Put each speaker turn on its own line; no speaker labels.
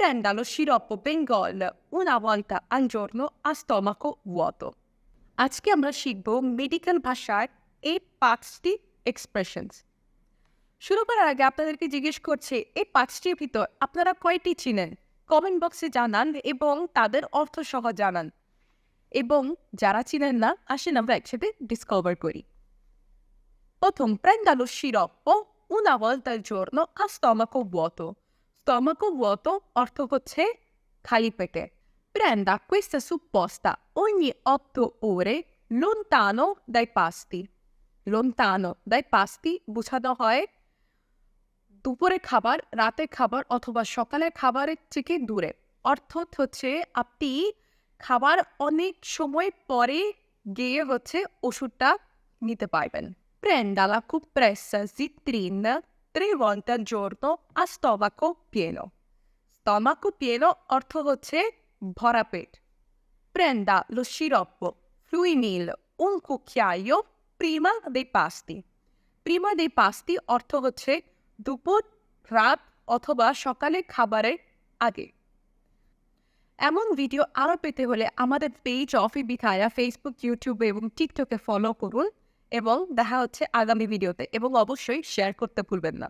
Prenda lo sciroppo Bengol una volta al giorno a stomaco vuoto. আজকে আমরা শিখব medical ভাষার এই 5টি এক্সপ্রেশনস। শুরু করার আগে আপনাদেরকে জিজ্ঞেস করছি, এই 5টির ভিতর আপনারা কয়টি চিনেন? কমেন্ট বক্সে জানান এবং তাদের অর্থ সহ জানান। এবং যারা চিনেন না, আসেন আমরা একসাথে ডিসকভার করি। প্রথম, prenda lo sciroppo una volta al giorno a stomaco vuoto. Stomaco vuoto অর্থ হচ্ছে খালি পেটে। Prenda questa supposta ogni 8 ore lontano dai pasti. Lontano dai pasti বোঝানো হয় দুপুরের খাবার, রাতের খাবার অথবা সকালের খাবারের থেকে দূরে। অর্থাৎ হচ্ছে আপনি খাবার অনেক সময় পরে গিয়ে ওষুধটা নিতে পারবেন। Prenda la compressa Zitrin 3 volte al giorno a stomaco pieno. Stomaco pieno অর্থ হচ্ছে ভরা পেট। Prenda lo sciroppo Fluimil un cucchiaio prima dei pasti. Prima dei pasti অর্থ হচ্ছে দুপুর, রাত অথবা সকালে খাবারের আগে। এমন ভিডিও আরও পেতে হলে আমাদের পেজ অফ বিথায়া ফেসবুক, ইউটিউবে এবং টিকটকে ফলো করুন এবং দেখা হচ্ছে আগামী ভিডিওতে, এবং অবশ্যই শেয়ার করতে ভুলবেন না।